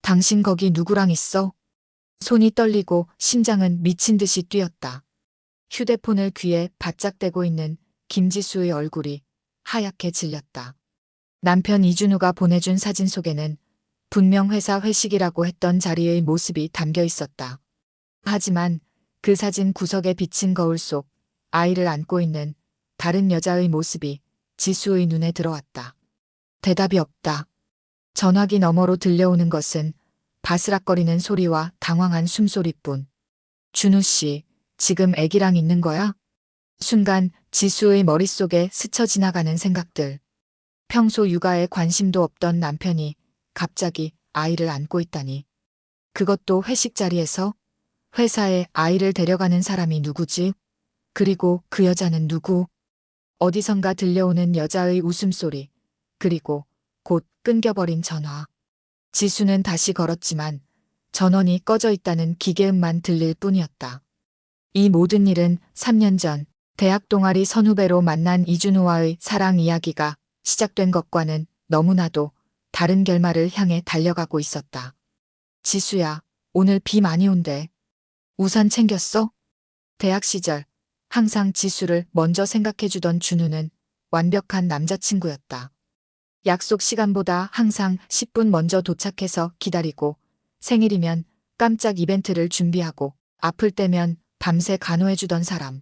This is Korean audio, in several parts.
당신 거기 누구랑 있어? 손이 떨리고 심장은 미친 듯이 뛰었다. 휴대폰을 귀에 바짝 대고 있는 김지수의 얼굴이 하얗게 질렸다. 남편 이준우가 보내준 사진 속에는 분명 회사 회식이라고 했던 자리의 모습이 담겨 있었다. 하지만 그 사진 구석에 비친 거울 속 아이를 안고 있는 다른 여자의 모습이 지수의 눈에 들어왔다. 대답이 없다. 전화기 너머로 들려오는 것은 바스락거리는 소리와 당황한 숨소리뿐. 준우 씨, 지금 애기랑 있는 거야? 순간 지수의 머릿속에 스쳐 지나가는 생각들. 평소 육아에 관심도 없던 남편이 갑자기 아이를 안고 있다니. 그것도 회식 자리에서? 회사에 아이를 데려가는 사람이 누구지? 그리고 그 여자는 누구? 어디선가 들려오는 여자의 웃음소리. 그리고 곧 끊겨버린 전화. 지수는 다시 걸었지만 전원이 꺼져 있다는 기계음만 들릴 뿐이었다. 이 모든 일은 3년 전 대학 동아리 선후배로 만난 이준우와의 사랑 이야기가 시작된 것과는 너무나도 다른 결말을 향해 달려가고 있었다. 지수야, 오늘 비 많이 온대. 우산 챙겼어? 대학 시절 항상 지수를 먼저 생각해주던 준우는 완벽한 남자친구였다. 약속 시간보다 항상 10분 먼저 도착해서 기다리고 생일이면 깜짝 이벤트를 준비하고 아플 때면 밤새 간호해주던 사람.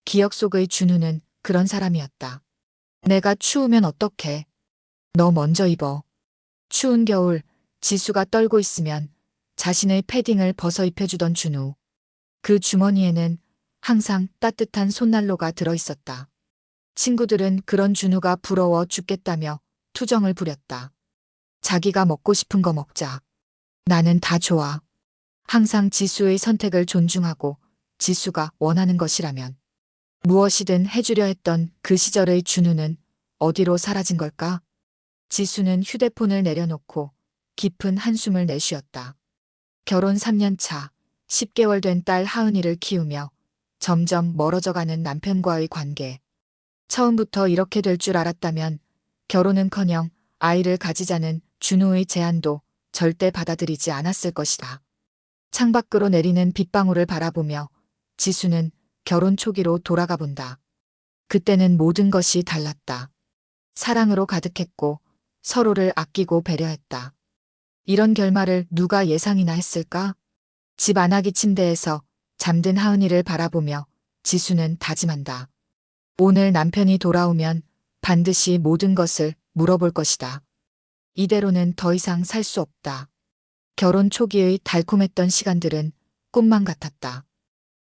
기억 속의 준우는 그런 사람이었다. 내가 추우면 어떡해? 너 먼저 입어. 추운 겨울 지수가 떨고 있으면 자신의 패딩을 벗어 입혀주던 준우. 그 주머니에는 항상 따뜻한 손난로가 들어있었다. 친구들은 그런 준우가 부러워 죽겠다며 투정을 부렸다. 자기가 먹고 싶은 거 먹자. 나는 다 좋아. 항상 지수의 선택을 존중하고 지수가 원하는 것이라면 무엇이든 해주려 했던 그 시절의 준우는 어디로 사라진 걸까? 지수는 휴대폰을 내려놓고 깊은 한숨을 내쉬었다. 결혼 3년 차, 10개월 된 딸 하은이를 키우며 점점 멀어져가는 남편과의 관계. 처음부터 이렇게 될 줄 알았다면 결혼은커녕 아이를 가지자는 준우의 제안도 절대 받아들이지 않았을 것이다. 창밖으로 내리는 빗방울을 바라보며 지수는 결혼 초기로 돌아가 본다. 그때는 모든 것이 달랐다. 사랑으로 가득했고 서로를 아끼고 배려했다. 이런 결말을 누가 예상이나 했을까? 집 안아기 침대에서 잠든 하은이를 바라보며 지수는 다짐한다. 오늘 남편이 돌아오면 반드시 모든 것을 물어볼 것이다. 이대로는 더 이상 살 수 없다. 결혼 초기의 달콤했던 시간들은 꿈만 같았다.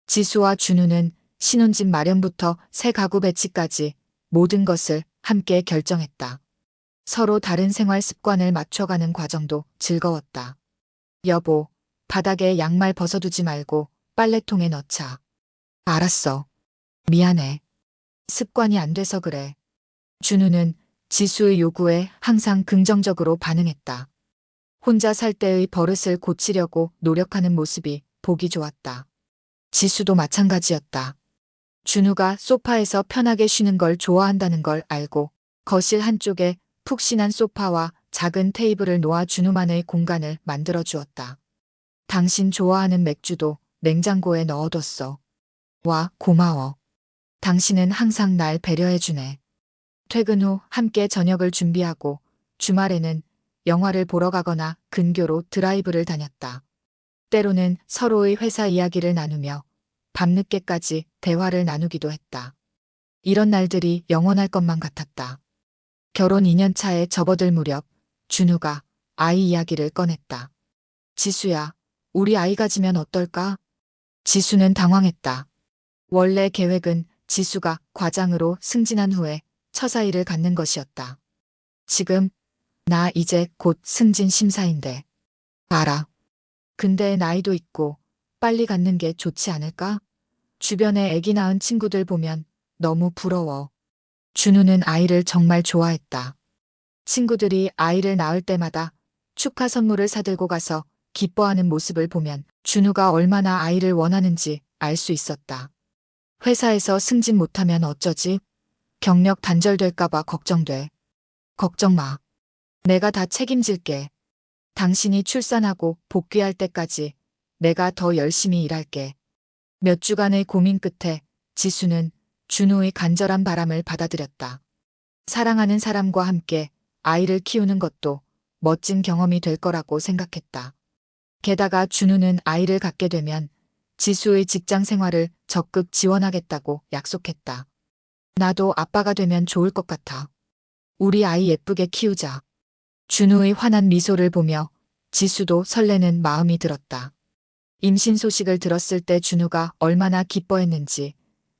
지수와 준우는 신혼집 마련부터 새 가구 배치까지 모든 것을 함께 결정했다. 서로 다른 생활 습관을 맞춰가는 과정도 즐거웠다. 여보, 바닥에 양말 벗어두지 말고 빨래통에 넣자. 알았어. 미안해. 습관이 안 돼서 그래. 준우는 지수의 요구에 항상 긍정적으로 반응했다. 혼자 살 때의 버릇을 고치려고 노력하는 모습이 보기 좋았다. 지수도 마찬가지였다. 준우가 소파에서 편하게 쉬는 걸 좋아한다는 걸 알고 거실 한쪽에 푹신한 소파와 작은 테이블을 놓아 준우만의 공간을 만들어 주었다. 당신 좋아하는 맥주도 냉장고에 넣어뒀어. 와, 고마워. 당신은 항상 날 배려해주네. 퇴근 후 함께 저녁을 준비하고 주말에는 영화를 보러 가거나 근교로 드라이브를 다녔다. 때로는 서로의 회사 이야기를 나누며 밤늦게까지 대화를 나누기도 했다. 이런 날들이 영원할 것만 같았다. 결혼 2년 차에 접어들 무렵 준우가 아이 이야기를 꺼냈다. 지수야, 우리 아이 가지면 어떨까? 지수는 당황했다. 원래 계획은 지수가 과장으로 승진한 후에 처사일을 갖는 것이었다. 지금 나 이제 곧 승진 심사인데. 알아. 근데 나이도 있고 빨리 갖는 게 좋지 않을까? 주변에 아기 낳은 친구들 보면 너무 부러워. 준우는 아이를 정말 좋아했다. 친구들이 아이를 낳을 때마다 축하 선물을 사들고 가서 기뻐하는 모습을 보면 준우가 얼마나 아이를 원하는지 알 수 있었다. 회사에서 승진 못하면 어쩌지? 경력 단절될까봐 걱정돼. 걱정 마. 내가 다 책임질게. 당신이 출산하고 복귀할 때까지 내가 더 열심히 일할게. 몇 주간의 고민 끝에 지수는 준우의 간절한 바람을 받아들였다. 사랑하는 사람과 함께 아이를 키우는 것도 멋진 경험이 될 거라고 생각했다. 게다가 준우는 아이를 갖게 되면 지수의 직장 생활을 적극 지원하겠다고 약속했다. 나도 아빠가 되면 좋을 것 같아. 우리 아이 예쁘게 키우자. 준우의 환한 미소를 보며 지수도 설레는 마음이 들었다. 임신 소식을 들었을 때 준우가 얼마나 기뻐했는지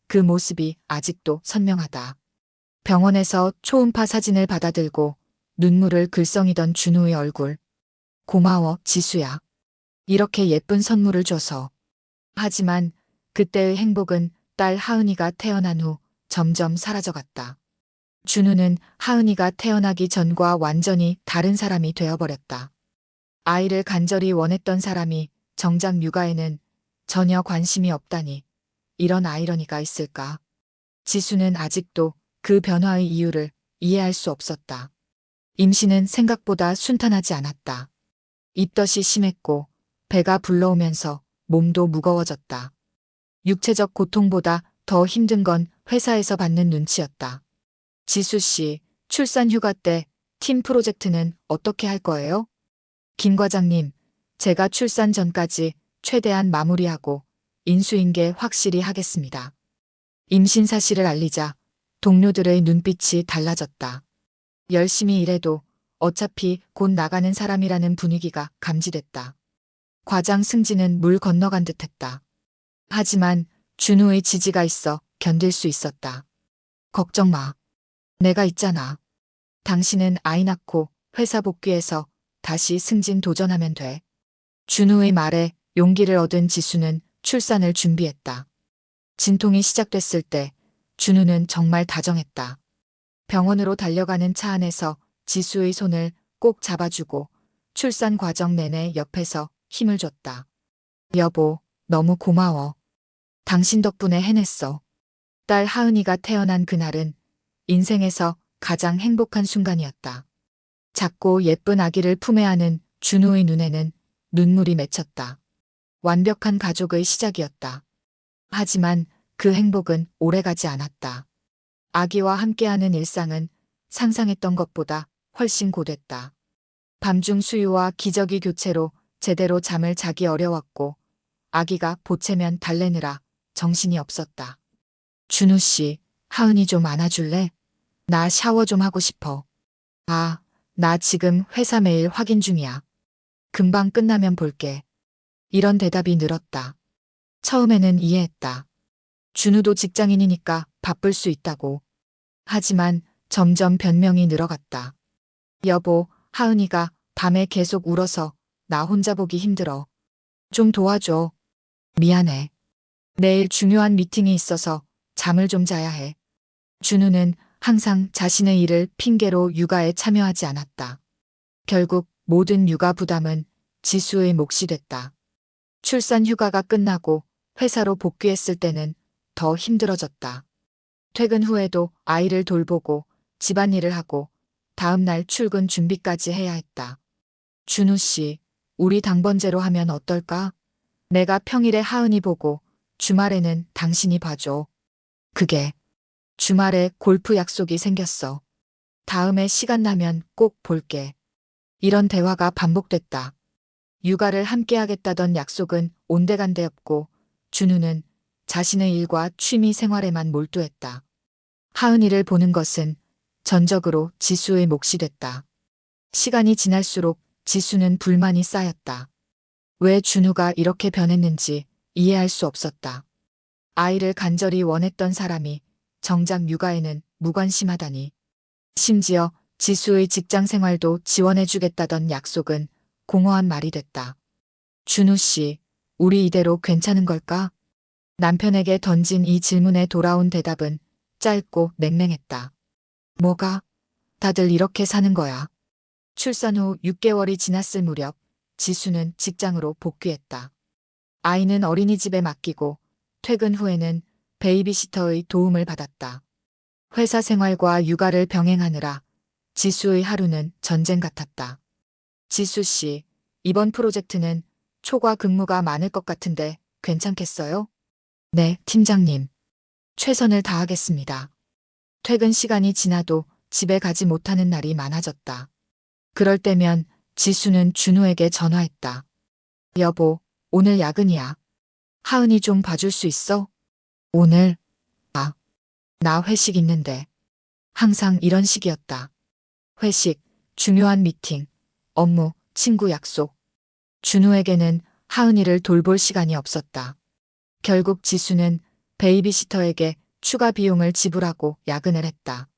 그 모습이 아직도 선명하다. 병원에서 초음파 사진을 받아들고 눈물을 글썽이던 준우의 얼굴. 고마워, 지수야. 이렇게 예쁜 선물을 줘서. 하지만 그때의 행복은 딸 하은이가 태어난 후 점점 사라져갔다. 준우는 하은이가 태어나기 전과 완전히 다른 사람이 되어버렸다. 아이를 간절히 원했던 사람이 정작 육아에는 전혀 관심이 없다니 이런 아이러니가 있을까? 지수는 아직도 그 변화의 이유를 이해할 수 없었다. 임신은 생각보다 순탄하지 않았다. 입덧이 심했고 배가 불러오면서 몸도 무거워졌다. 육체적 고통보다 더 힘든 건 회사에서 받는 눈치였다. 지수 씨, 출산 휴가 때 팀 프로젝트는 어떻게 할 거예요? 김 과장님, 제가 출산 전까지 최대한 마무리하고 인수인계 확실히 하겠습니다. 임신 사실을 알리자 동료들의 눈빛이 달라졌다. 열심히 일해도 어차피 곧 나가는 사람이라는 분위기가 감지됐다. 과장 승진은 물 건너간 듯했다. 하지만 준우의 지지가 있어 견딜 수 있었다. 걱정 마. 내가 있잖아. 당신은 아이 낳고 회사 복귀해서 다시 승진 도전하면 돼. 준우의 말에 용기를 얻은 지수는 출산을 준비했다. 진통이 시작됐을 때 준우는 정말 다정했다. 병원으로 달려가는 차 안에서 지수의 손을 꼭 잡아주고 출산 과정 내내 옆에서 힘을 줬다. 여보, 너무 고마워. 당신 덕분에 해냈어. 딸 하은이가 태어난 그날은 인생에서 가장 행복한 순간이었다. 작고 예쁜 아기를 품에 안은 준우의 눈에는 눈물이 맺혔다. 완벽한 가족의 시작이었다. 하지만 그 행복은 오래가지 않았다. 아기와 함께하는 일상은 상상했던 것보다 훨씬 고됐다. 밤중 수유와 기저귀 교체로 제대로 잠을 자기 어려웠고 아기가 보채면 달래느라 정신이 없었다. 준우 씨, 하은이 좀 안아줄래? 나 샤워 좀 하고 싶어. 아, 나 지금 회사 메일 확인 중이야. 금방 끝나면 볼게. 이런 대답이 늘었다. 처음에는 이해했다. 준우도 직장인이니까 바쁠 수 있다고. 하지만 점점 변명이 늘어갔다. 여보, 하은이가 밤에 계속 울어서 나 혼자 보기 힘들어. 좀 도와줘. 미안해. 내일 중요한 미팅이 있어서 잠을 좀 자야 해. 준우는 항상 자신의 일을 핑계로 육아에 참여하지 않았다. 결국 모든 육아 부담은 지수의 몫이 됐다. 출산 휴가가 끝나고 회사로 복귀했을 때는 더 힘들어졌다. 퇴근 후에도 아이를 돌보고 집안일을 하고 다음 날 출근 준비까지 해야 했다. 준우 씨, 우리 당번제로 하면 어떨까? 내가 평일에 하은이 보고 주말에는 당신이 봐줘. 그게 주말에 골프 약속이 생겼어. 다음에 시간 나면 꼭 볼게. 이런 대화가 반복됐다. 육아를 함께 하겠다던 약속은 온데간데였고 준우는 자신의 일과 취미 생활에만 몰두했다. 하은이를 보는 것은 전적으로 지수의 몫이 됐다. 시간이 지날수록 지수는 불만이 쌓였다. 왜 준우가 이렇게 변했는지 이해할 수 없었다. 아이를 간절히 원했던 사람이 정작 육아에는 무관심하다니. 심지어 지수의 직장 생활도 지원해주겠다던 약속은 공허한 말이 됐다. 준우 씨, 우리 이대로 괜찮은 걸까? 남편에게 던진 이 질문에 돌아온 대답은 짧고 냉랭했다. 뭐가? 다들 이렇게 사는 거야. 출산 후 6개월이 지났을 무렵 지수는 직장으로 복귀했다. 아이는 어린이집에 맡기고 퇴근 후에는 베이비시터의 도움을 받았다. 회사 생활과 육아를 병행하느라 지수의 하루는 전쟁 같았다. 지수 씨, 이번 프로젝트는 초과 근무가 많을 것 같은데 괜찮겠어요? 네, 팀장님. 최선을 다하겠습니다. 퇴근 시간이 지나도 집에 가지 못하는 날이 많아졌다. 그럴 때면 지수는 준우에게 전화했다. 여보, 오늘 야근이야. 하은이 좀 봐줄 수 있어? 오늘? 나 회식 있는데. 항상 이런 식이었다. 회식, 중요한 미팅, 업무, 친구 약속. 준우에게는 하은이를 돌볼 시간이 없었다. 결국 지수는 베이비시터에게 추가 비용을 지불하고 야근을 했다.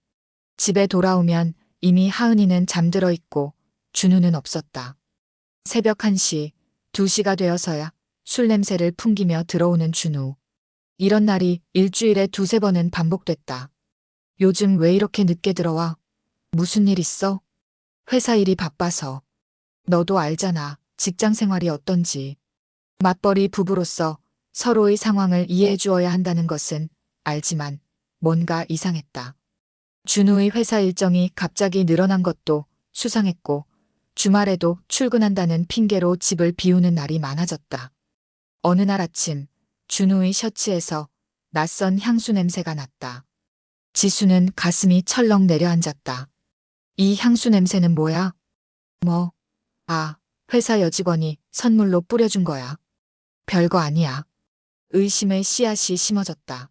집에 돌아오면 이미 하은이는 잠들어 있고 준우는 없었다. 새벽 1시, 2시가 되어서야 술 냄새를 풍기며 들어오는 준우. 이런 날이 일주일에 2~3번은 반복됐다. 요즘 왜 이렇게 늦게 들어와? 무슨 일 있어? 회사 일이 바빠서. 너도 알잖아. 직장 생활이 어떤지. 맞벌이 부부로서 서로의 상황을 이해해 주어야 한다는 것은 알지만 뭔가 이상했다. 준우의 회사 일정이 갑자기 늘어난 것도 수상했고 주말에도 출근한다는 핑계로 집을 비우는 날이 많아졌다. 어느 날 아침 준우의 셔츠에서 낯선 향수 냄새가 났다. 지수는 가슴이 철렁 내려앉았다. 이 향수 냄새는 뭐야? 회사 여직원이 선물로 뿌려준 거야. 별거 아니야. 의심의 씨앗이 심어졌다.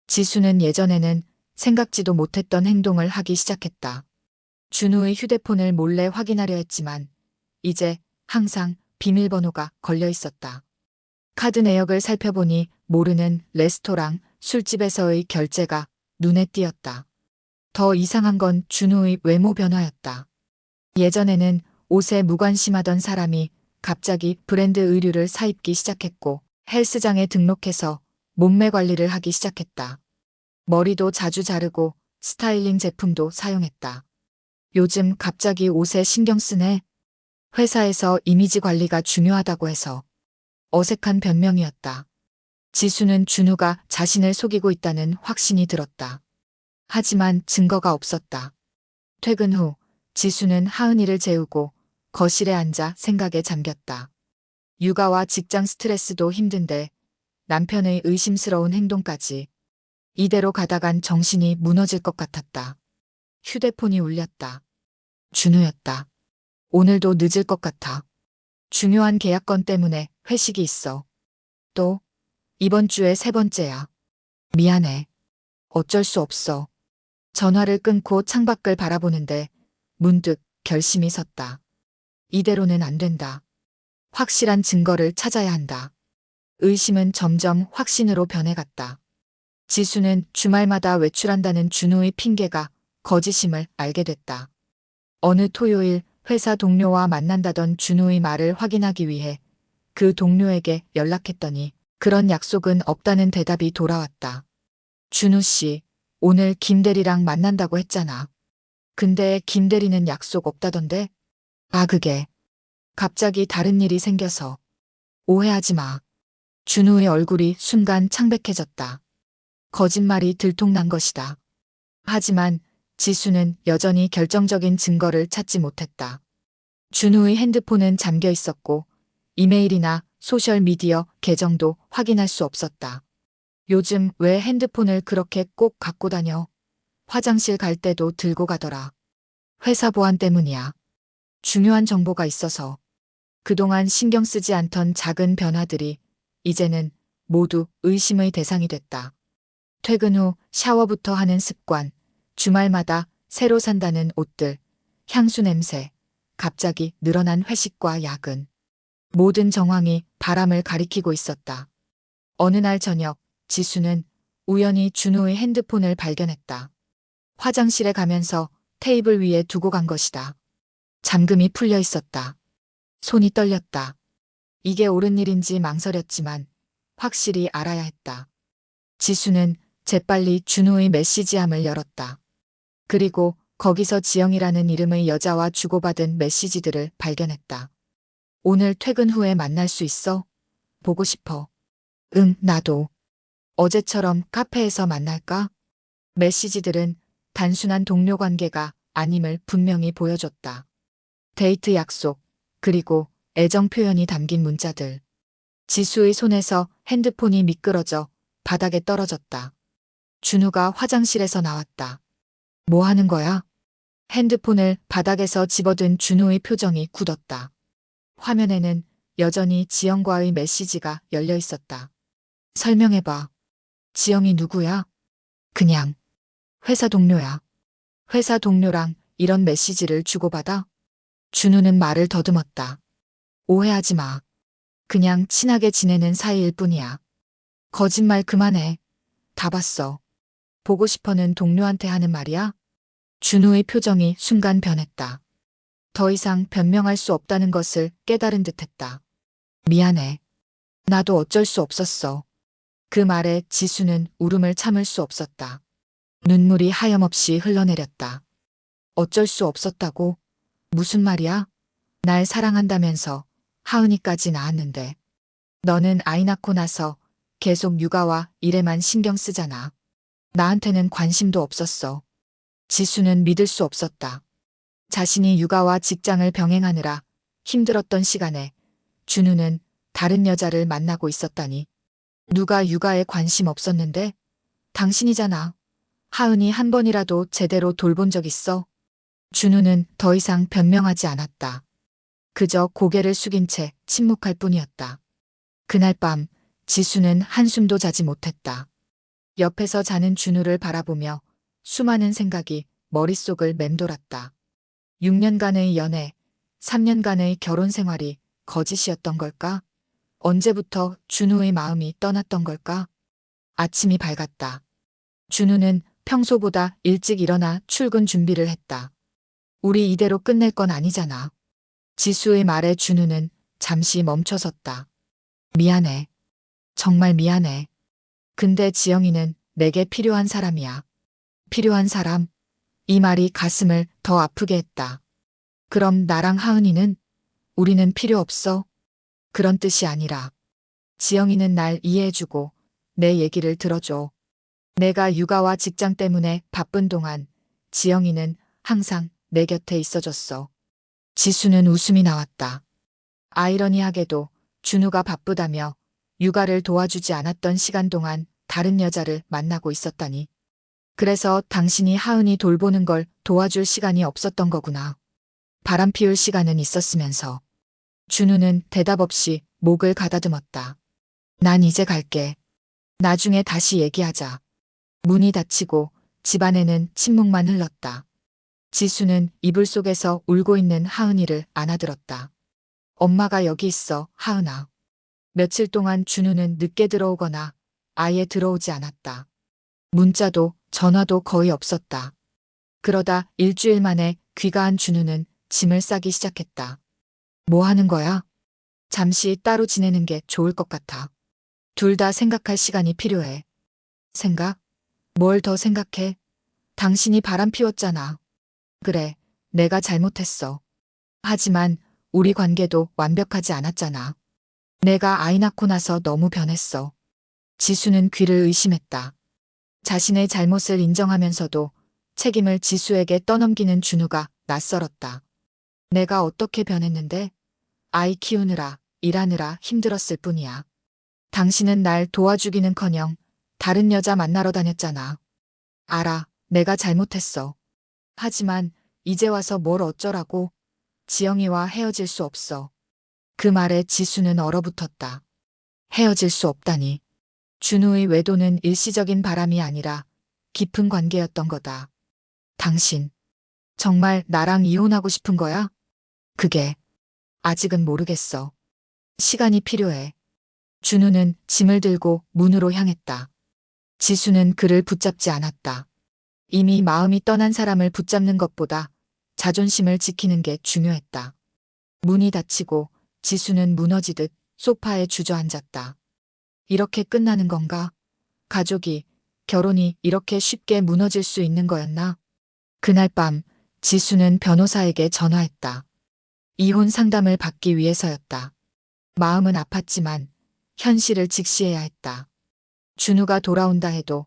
지수는 예전에는 생각지도 못했던 행동을 하기 시작했다. 준우의 휴대폰을 몰래 확인하려 했지만 이제 항상 비밀번호가 걸려 있었다. 카드 내역을 살펴보니 모르는 레스토랑, 술집에서의 결제가 눈에 띄었다. 더 이상한 건 준우의 외모 변화였다. 예전에는 옷에 무관심하던 사람이 갑자기 브랜드 의류를 사입기 시작했고 헬스장에 등록해서 몸매 관리를 하기 시작했다. 머리도 자주 자르고 스타일링 제품도 사용했다. 요즘 갑자기 옷에 신경 쓰네. 회사에서 이미지 관리가 중요하다고 해서. 어색한 변명이었다. 지수는 준우가 자신을 속이고 있다는 확신이 들었다. 하지만 증거가 없었다. 퇴근 후 지수는 하은이를 재우고 거실에 앉아 생각에 잠겼다. 육아와 직장 스트레스도 힘든데 남편의 의심스러운 행동까지. 이대로 가다간 정신이 무너질 것 같았다. 휴대폰이 울렸다. 준우였다. 오늘도 늦을 것 같아. 중요한 계약건 때문에 회식이 있어. 또 이번 주에 3번째야. 미안해. 어쩔 수 없어. 전화를 끊고 창밖을 바라보는데 문득 결심이 섰다. 이대로는 안 된다. 확실한 증거를 찾아야 한다. 의심은 점점 확신으로 변해갔다. 지수는 주말마다 외출한다는 준우의 핑계가 거짓임을 알게 됐다. 어느 토요일 회사 동료와 만난다던 준우의 말을 확인하기 위해 그 동료에게 연락했더니 그런 약속은 없다는 대답이 돌아왔다. 준우 씨, 오늘 김대리랑 만난다고 했잖아. 근데 김대리는 약속 없다던데? 그게. 갑자기 다른 일이 생겨서. 오해하지 마. 준우의 얼굴이 순간 창백해졌다. 거짓말이 들통난 것이다. 하지만 지수는 여전히 결정적인 증거를 찾지 못했다. 준우의 핸드폰은 잠겨 있었고 이메일이나 소셜미디어 계정도 확인할 수 없었다. 요즘 왜 핸드폰을 그렇게 꼭 갖고 다녀? 화장실 갈 때도 들고 가더라. 회사 보안 때문이야. 중요한 정보가 있어서. 그동안 신경 쓰지 않던 작은 변화들이 이제는 모두 의심의 대상이 됐다. 퇴근 후 샤워부터 하는 습관, 주말마다 새로 산다는 옷들, 향수 냄새, 갑자기 늘어난 회식과 야근. 모든 정황이 바람을 가리키고 있었다. 어느 날 저녁, 지수는 우연히 준우의 핸드폰을 발견했다. 화장실에 가면서 테이블 위에 두고 간 것이다. 잠금이 풀려 있었다. 손이 떨렸다. 이게 옳은 일인지 망설였지만 확실히 알아야 했다. 지수는 재빨리 준우의 메시지함을 열었다. 그리고 거기서 지영이라는 이름의 여자와 주고받은 메시지들을 발견했다. 오늘 퇴근 후에 만날 수 있어? 보고 싶어. 응, 나도. 어제처럼 카페에서 만날까? 메시지들은 단순한 동료 관계가 아님을 분명히 보여줬다. 데이트 약속, 그리고 애정 표현이 담긴 문자들. 지수의 손에서 핸드폰이 미끄러져 바닥에 떨어졌다. 준우가 화장실에서 나왔다. 뭐 하는 거야? 핸드폰을 바닥에서 집어든 준우의 표정이 굳었다. 화면에는 여전히 지영과의 메시지가 열려 있었다. 설명해봐. 지영이 누구야? 그냥 회사 동료야. 회사 동료랑 이런 메시지를 주고받아? 준우는 말을 더듬었다. 오해하지 마. 그냥 친하게 지내는 사이일 뿐이야. 거짓말 그만해. 다 봤어. 보고 싶어는 동료한테 하는 말이야? 준우의 표정이 순간 변했다. 더 이상 변명할 수 없다는 것을 깨달은 듯했다. 미안해. 나도 어쩔 수 없었어. 그 말에 지수는 울음을 참을 수 없었다. 눈물이 하염없이 흘러내렸다. 어쩔 수 없었다고? 무슨 말이야? 날 사랑한다면서 하은이까지 낳았는데. 너는 아이 낳고 나서 계속 육아와 일에만 신경 쓰잖아. 나한테는 관심도 없었어. 지수는 믿을 수 없었다. 자신이 육아와 직장을 병행하느라 힘들었던 시간에 준우는 다른 여자를 만나고 있었다니. 누가 육아에 관심 없었는데? 당신이잖아. 하은이 한 번이라도 제대로 돌본 적 있어? 준우는 더 이상 변명하지 않았다. 그저 고개를 숙인 채 침묵할 뿐이었다. 그날 밤 지수는 한숨도 자지 못했다. 옆에서 자는 준우를 바라보며 수많은 생각이 머릿속을 맴돌았다. 6년간의 연애, 3년간의 결혼 생활이 거짓이었던 걸까? 언제부터 준우의 마음이 떠났던 걸까? 아침이 밝았다. 준우는 평소보다 일찍 일어나 출근 준비를 했다. 우리 이대로 끝낼 건 아니잖아. 지수의 말에 준우는 잠시 멈춰섰다. 미안해. 정말 미안해. 근데 지영이는 내게 필요한 사람이야. 필요한 사람? 이 말이 가슴을 더 아프게 했다. 그럼 나랑 하은이는? 우리는 필요 없어? 그런 뜻이 아니라. 지영이는 날 이해해주고 내 얘기를 들어줘. 내가 육아와 직장 때문에 바쁜 동안 지영이는 항상 내 곁에 있어줬어. 지수는 웃음이 나왔다. 아이러니하게도 준우가 바쁘다며 육아를 도와주지 않았던 시간 동안 다른 여자를 만나고 있었다니. 그래서 당신이 하은이 돌보는 걸 도와줄 시간이 없었던 거구나. 바람 피울 시간은 있었으면서. 준우는 대답 없이 목을 가다듬었다. 난 이제 갈게. 나중에 다시 얘기하자. 문이 닫히고 집안에는 침묵만 흘렀다. 지수는 이불 속에서 울고 있는 하은이를 안아들었다. 엄마가 여기 있어, 하은아. 며칠 동안 준우는 늦게 들어오거나 아예 들어오지 않았다. 문자도 전화도 거의 없었다. 그러다 일주일 만에 귀가한 준우는 짐을 싸기 시작했다. 뭐 하는 거야? 잠시 따로 지내는 게 좋을 것 같아. 둘 다 생각할 시간이 필요해. 생각? 뭘 더 생각해? 당신이 바람 피웠잖아. 그래, 내가 잘못했어. 하지만 우리 관계도 완벽하지 않았잖아. 내가 아이 낳고 나서 너무 변했어. 지수는 귀를 의심했다. 자신의 잘못을 인정하면서도 책임을 지수에게 떠넘기는 준우가 낯설었다. 내가 어떻게 변했는데? 아이 키우느라, 일하느라 힘들었을 뿐이야. 당신은 날 도와주기는커녕 다른 여자 만나러 다녔잖아. 알아, 내가 잘못했어. 하지만 이제 와서 뭘 어쩌라고? 지영이와 헤어질 수 없어. 그 말에 지수는 얼어붙었다. 헤어질 수 없다니. 준우의 외도는 일시적인 바람이 아니라 깊은 관계였던 거다. 당신, 정말 나랑 이혼하고 싶은 거야? 그게, 아직은 모르겠어. 시간이 필요해. 준우는 짐을 들고 문으로 향했다. 지수는 그를 붙잡지 않았다. 이미 마음이 떠난 사람을 붙잡는 것보다 자존심을 지키는 게 중요했다. 문이 닫히고 지수는 무너지듯 소파에 주저앉았다. 이렇게 끝나는 건가? 가족이, 결혼이 이렇게 쉽게 무너질 수 있는 거였나? 그날 밤 지수는 변호사에게 전화했다. 이혼 상담을 받기 위해서였다. 마음은 아팠지만 현실을 직시해야 했다. 준우가 돌아온다 해도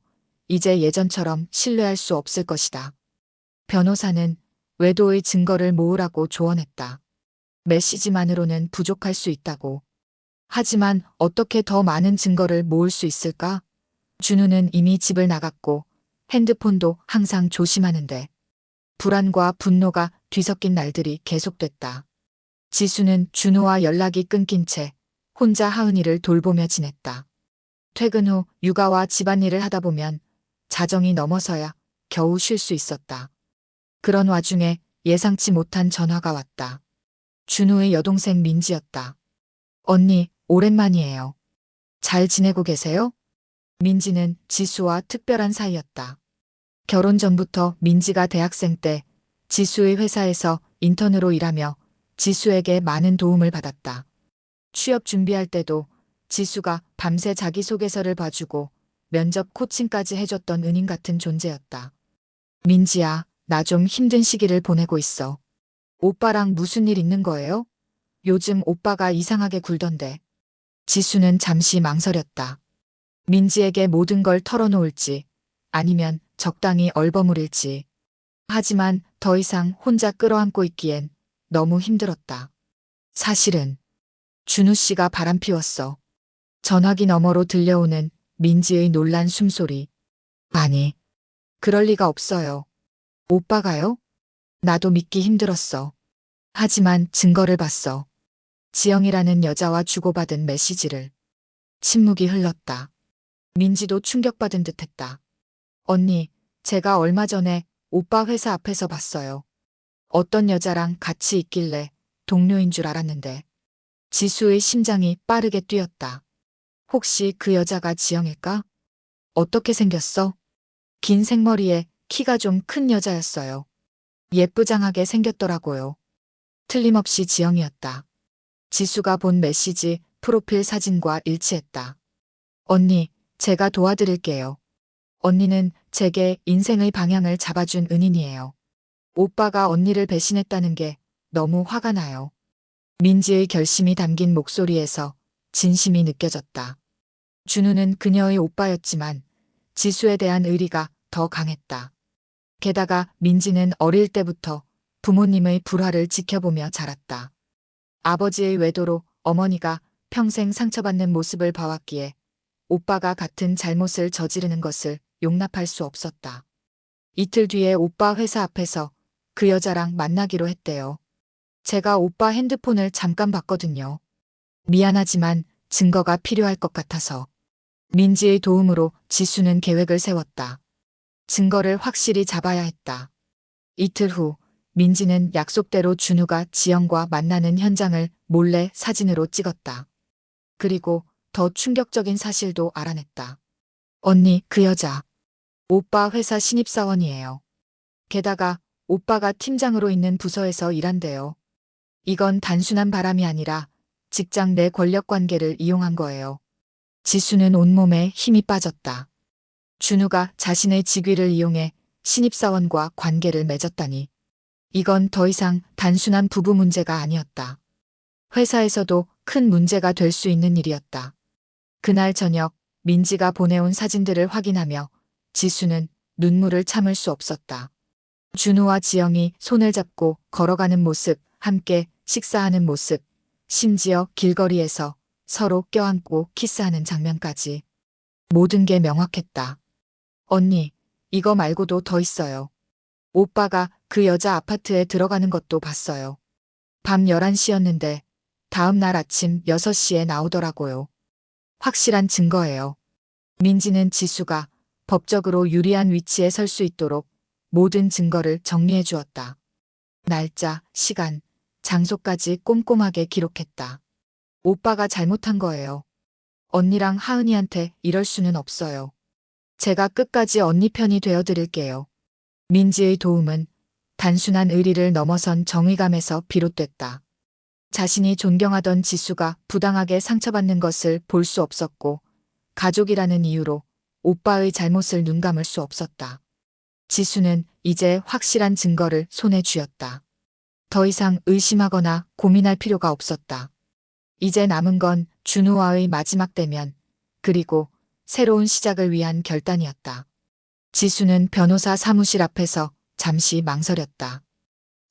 이제 예전처럼 신뢰할 수 없을 것이다. 변호사는 외도의 증거를 모으라고 조언했다. 메시지만으로는 부족할 수 있다고. 하지만 어떻게 더 많은 증거를 모을 수 있을까? 준우는 이미 집을 나갔고 핸드폰도 항상 조심하는데 불안과 분노가 뒤섞인 날들이 계속됐다. 지수는 준우와 연락이 끊긴 채 혼자 하은이를 돌보며 지냈다. 퇴근 후 육아와 집안일을 하다 보면 자정이 넘어서야 겨우 쉴 수 있었다. 그런 와중에 예상치 못한 전화가 왔다. 준우의 여동생 민지였다. 언니, 오랜만이에요. 잘 지내고 계세요? 민지는 지수와 특별한 사이였다. 결혼 전부터 민지가 대학생 때 지수의 회사에서 인턴으로 일하며 지수에게 많은 도움을 받았다. 취업 준비할 때도 지수가 밤새 자기소개서를 봐주고 면접 코칭까지 해줬던 은인 같은 존재였다. 민지야, 나 좀 힘든 시기를 보내고 있어. 오빠랑 무슨 일 있는 거예요? 요즘 오빠가 이상하게 굴던데. 지수는 잠시 망설였다. 민지에게 모든 걸 털어놓을지 아니면 적당히 얼버무릴지. 하지만 더 이상 혼자 끌어안고 있기엔 너무 힘들었다. 사실은 준우 씨가 바람피웠어. 전화기 너머로 들려오는 민지의 놀란 숨소리. 아니, 그럴 리가 없어요. 오빠가요? 나도 믿기 힘들었어. 하지만 증거를 봤어. 지영이라는 여자와 주고받은 메시지를. 침묵이 흘렀다. 민지도 충격받은 듯했다. 언니, 제가 얼마 전에 오빠 회사 앞에서 봤어요. 어떤 여자랑 같이 있길래 동료인 줄 알았는데. 지수의 심장이 빠르게 뛰었다. 혹시 그 여자가 지영일까? 어떻게 생겼어? 긴 생머리에 키가 좀 큰 여자였어요. 예쁘장하게 생겼더라고요. 틀림없이 지영이었다. 지수가 본 메시지 프로필 사진과 일치했다. 언니, 제가 도와드릴게요. 언니는 제게 인생의 방향을 잡아준 은인이에요. 오빠가 언니를 배신했다는 게 너무 화가 나요. 민지의 결심이 담긴 목소리에서 진심이 느껴졌다. 준우는 그녀의 오빠였지만 지수에 대한 의리가 더 강했다. 게다가 민지는 어릴 때부터 부모님의 불화를 지켜보며 자랐다. 아버지의 외도로 어머니가 평생 상처받는 모습을 봐왔기에 오빠가 같은 잘못을 저지르는 것을 용납할 수 없었다. 이틀 뒤에 오빠 회사 앞에서 그 여자랑 만나기로 했대요. 제가 오빠 핸드폰을 잠깐 봤거든요. 미안하지만 증거가 필요할 것 같아서. 민지의 도움으로 지수는 계획을 세웠다. 증거를 확실히 잡아야 했다. 이틀 후 민지는 약속대로 준우가 지영과 만나는 현장을 몰래 사진으로 찍었다. 그리고 더 충격적인 사실도 알아냈다. 언니, 그 여자. 오빠 회사 신입사원이에요. 게다가 오빠가 팀장으로 있는 부서에서 일한대요. 이건 단순한 바람이 아니라 직장 내 권력 관계를 이용한 거예요. 지수는 온몸에 힘이 빠졌다. 준우가 자신의 직위를 이용해 신입사원과 관계를 맺었다니. 이건 더 이상 단순한 부부 문제가 아니었다. 회사에서도 큰 문제가 될 수 있는 일이었다. 그날 저녁 민지가 보내온 사진들을 확인하며 지수는 눈물을 참을 수 없었다. 준우와 지영이 손을 잡고 걸어가는 모습, 함께 식사하는 모습, 심지어 길거리에서 서로 껴안고 키스하는 장면까지. 모든 게 명확했다. 언니, 이거 말고도 더 있어요. 오빠가 그 여자 아파트에 들어가는 것도 봤어요. 밤 11시였는데 다음 날 아침 6시에 나오더라고요. 확실한 증거예요. 민지는 지수가 법적으로 유리한 위치에 설 수 있도록 모든 증거를 정리해 주었다. 날짜, 시간, 장소까지 꼼꼼하게 기록했다. 오빠가 잘못한 거예요. 언니랑 하은이한테 이럴 수는 없어요. 제가 끝까지 언니 편이 되어 드릴게요. 민지의 도움은 단순한 의리를 넘어선 정의감에서 비롯됐다. 자신이 존경하던 지수가 부당하게 상처받는 것을 볼 수 없었고 가족이라는 이유로 오빠의 잘못을 눈감을 수 없었다. 지수는 이제 확실한 증거를 손에 쥐었다. 더 이상 의심하거나 고민할 필요가 없었다. 이제 남은 건 준우와의 마지막 대면, 그리고 새로운 시작을 위한 결단이었다. 지수는 변호사 사무실 앞에서 잠시 망설였다.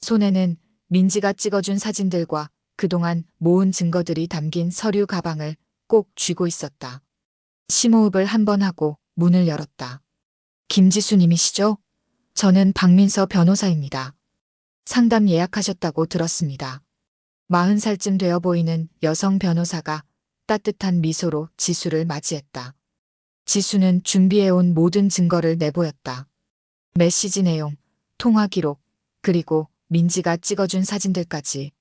손에는 민지가 찍어준 사진들과 그동안 모은 증거들이 담긴 서류 가방을 꼭 쥐고 있었다. 심호흡을 한 번 하고 문을 열었다. 김지수님이시죠? 저는 박민서 변호사입니다. 상담 예약하셨다고 들었습니다. 40살쯤 되어 보이는 여성 변호사가 따뜻한 미소로 지수를 맞이했다. 지수는 준비해온 모든 증거를 내보였다. 메시지 내용, 통화 기록, 그리고 민지가 찍어준 사진들까지.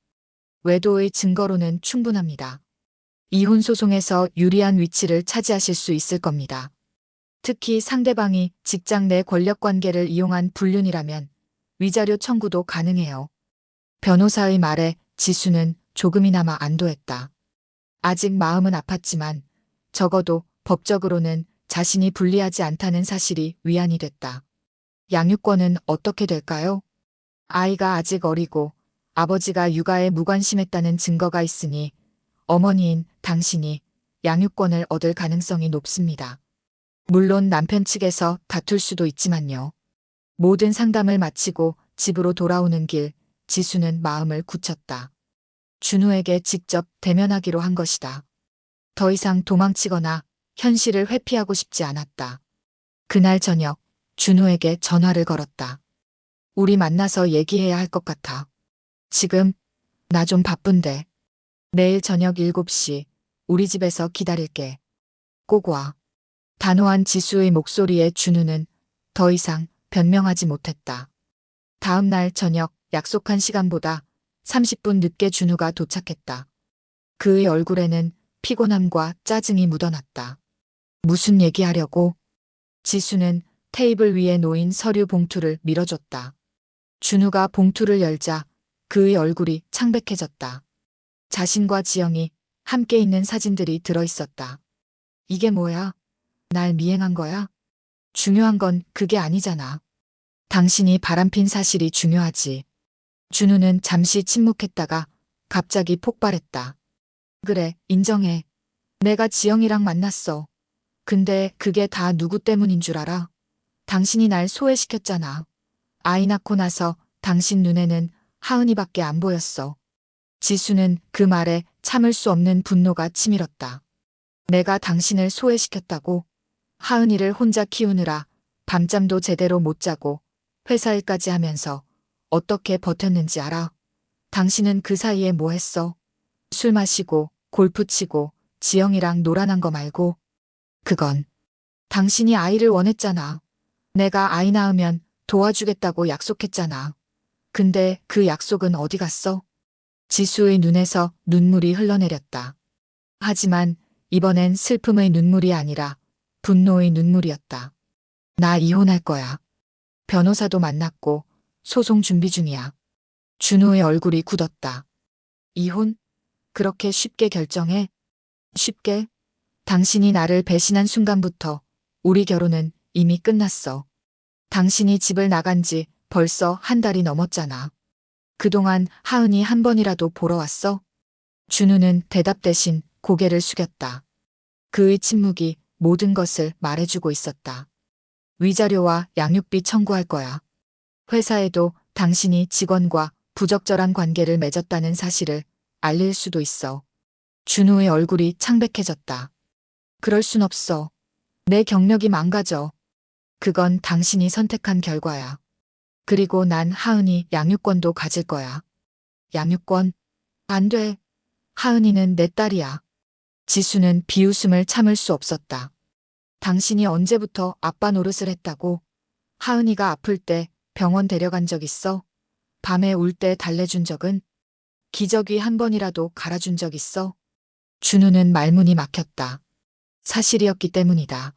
외도의 증거로는 충분합니다. 이혼 소송에서 유리한 위치를 차지하실 수 있을 겁니다. 특히 상대방이 직장 내 권력 관계를 이용한 불륜이라면 위자료 청구도 가능해요. 변호사의 말에 지수는 조금이나마 안도했다. 아직 마음은 아팠지만 적어도 법적으로는 자신이 불리하지 않다는 사실이 위안이 됐다. 양육권은 어떻게 될까요? 아이가 아직 어리고 아버지가 육아에 무관심했다는 증거가 있으니 어머니인 당신이 양육권을 얻을 가능성이 높습니다. 물론 남편 측에서 다툴 수도 있지만요. 모든 상담을 마치고 집으로 돌아오는 길, 지수는 마음을 굳혔다. 준우에게 직접 대면하기로 한 것이다. 더 이상 도망치거나 현실을 회피하고 싶지 않았다. 그날 저녁, 준우에게 전화를 걸었다. 우리 만나서 얘기해야 할 것 같아. 지금, 나 좀 바쁜데. 내일 저녁 7시, 우리 집에서 기다릴게. 꼭 와. 단호한 지수의 목소리에 준우는 더 이상 변명하지 못했다. 다음 날 저녁 약속한 시간보다 30분 늦게 준우가 도착했다. 그의 얼굴에는 피곤함과 짜증이 묻어났다. 무슨 얘기하려고? 지수는 테이블 위에 놓인 서류 봉투를 밀어줬다. 준우가 봉투를 열자 그의 얼굴이 창백해졌다. 자신과 지영이 함께 있는 사진들이 들어있었다. 이게 뭐야? 날 미행한 거야? 중요한 건 그게 아니잖아. 당신이 바람핀 사실이 중요하지. 준우는 잠시 침묵했다가 갑자기 폭발했다. 그래, 인정해. 내가 지영이랑 만났어. 근데 그게 다 누구 때문인 줄 알아? 당신이 날 소외시켰잖아. 아이 낳고 나서 당신 눈에는 하은이밖에 안 보였어. 지수는 그 말에 참을 수 없는 분노가 치밀었다. 내가 당신을 소외시켰다고? 하은이를 혼자 키우느라 밤잠도 제대로 못 자고 회사 일까지 하면서 어떻게 버텼는지 알아? 당신은 그 사이에 뭐 했어? 술 마시고 골프 치고 지영이랑 놀아난 거 말고. 그건 당신이 아이를 원했잖아. 내가 아이 낳으면 도와주겠다고 약속했잖아. 근데 그 약속은 어디 갔어? 지수의 눈에서 눈물이 흘러내렸다. 하지만 이번엔 슬픔의 눈물이 아니라 분노의 눈물이었다. 나 이혼할 거야. 변호사도 만났고 소송 준비 중이야. 준우의 얼굴이 굳었다. 이혼? 그렇게 쉽게 결정해? 쉽게? 당신이 나를 배신한 순간부터 우리 결혼은 이미 끝났어. 당신이 집을 나간 지 벌써 한 달이 넘었잖아. 그동안 하은이 한 번이라도 보러 왔어? 준우는 대답 대신 고개를 숙였다. 그의 침묵이 모든 것을 말해주고 있었다. 위자료와 양육비 청구할 거야. 회사에도 당신이 직원과 부적절한 관계를 맺었다는 사실을 알릴 수도 있어. 준우의 얼굴이 창백해졌다. 그럴 순 없어. 내 경력이 망가져. 그건 당신이 선택한 결과야. 그리고 난 하은이 양육권도 가질 거야. 양육권? 안 돼. 하은이는 내 딸이야. 지수는 비웃음을 참을 수 없었다. 당신이 언제부터 아빠 노릇을 했다고? 하은이가 아플 때 병원 데려간 적 있어? 밤에 울 때 달래준 적은? 기저귀 한 번이라도 갈아준 적 있어? 준우는 말문이 막혔다. 사실이었기 때문이다.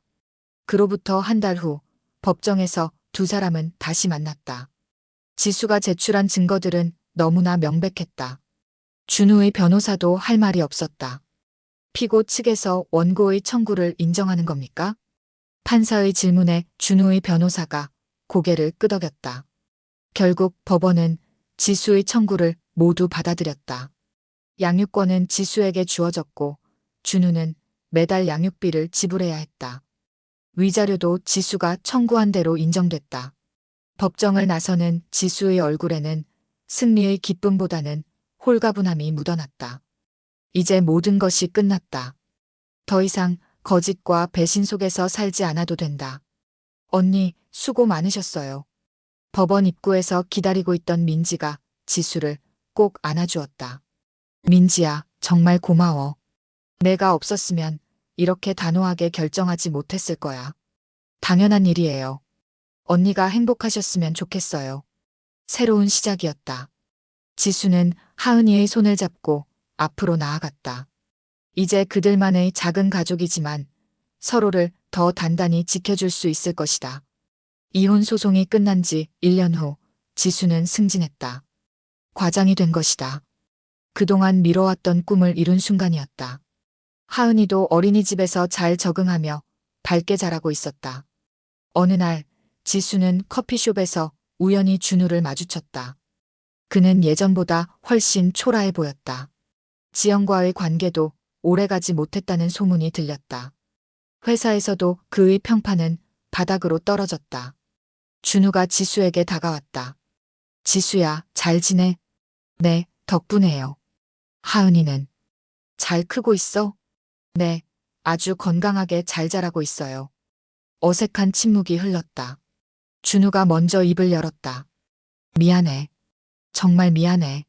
그로부터 한 달 후 법정에서 두 사람은 다시 만났다. 지수가 제출한 증거들은 너무나 명백했다. 준우의 변호사도 할 말이 없었다. 피고 측에서 원고의 청구를 인정하는 겁니까? 판사의 질문에 준우의 변호사가 고개를 끄덕였다. 결국 법원은 지수의 청구를 모두 받아들였다. 양육권은 지수에게 주어졌고 준우는 매달 양육비를 지불해야 했다. 위자료도 지수가 청구한 대로 인정됐다. 법정을 나서는 지수의 얼굴에는 승리의 기쁨보다는 홀가분함이 묻어났다. 이제 모든 것이 끝났다. 더 이상 거짓과 배신 속에서 살지 않아도 된다. 언니, 수고 많으셨어요. 법원 입구에서 기다리고 있던 민지가 지수를 꼭 안아주었다. 민지야, 정말 고마워. 내가 없었으면 이렇게 단호하게 결정하지 못했을 거야. 당연한 일이에요. 언니가 행복하셨으면 좋겠어요. 새로운 시작이었다. 지수는 하은이의 손을 잡고 앞으로 나아갔다. 이제 그들만의 작은 가족이지만 서로를 더 단단히 지켜줄 수 있을 것이다. 이혼 소송이 끝난 지 1년 후 지수는 승진했다. 과장이 된 것이다. 그동안 미뤄왔던 꿈을 이룬 순간이었다. 하은이도 어린이집에서 잘 적응하며 밝게 자라고 있었다. 어느 날 지수는 커피숍에서 우연히 준우를 마주쳤다. 그는 예전보다 훨씬 초라해 보였다. 지영과의 관계도 오래가지 못했다는 소문이 들렸다. 회사에서도 그의 평판은 바닥으로 떨어졌다. 준우가 지수에게 다가왔다. 지수야, 잘 지내? 네, 덕분에요. 하은이는 잘 크고 있어? 네, 아주 건강하게 잘 자라고 있어요. 어색한 침묵이 흘렀다. 준우가 먼저 입을 열었다. 미안해. 정말 미안해.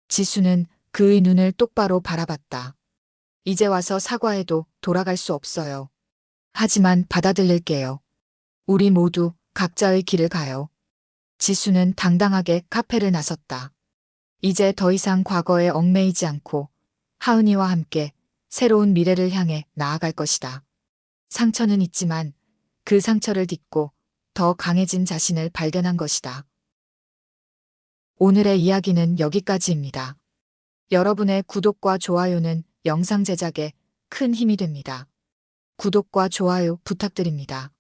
지수는 그의 눈을 똑바로 바라봤다. 이제 와서 사과해도 돌아갈 수 없어요. 하지만 받아들일게요. 우리 모두 각자의 길을 가요. 지수는 당당하게 카페를 나섰다. 이제 더 이상 과거에 얽매이지 않고 하은이와 함께 새로운 미래를 향해 나아갈 것이다. 상처는 있지만 그 상처를 딛고 더 강해진 자신을 발견한 것이다. 오늘의 이야기는 여기까지입니다. 여러분의 구독과 좋아요는 영상 제작에 큰 힘이 됩니다. 구독과 좋아요 부탁드립니다.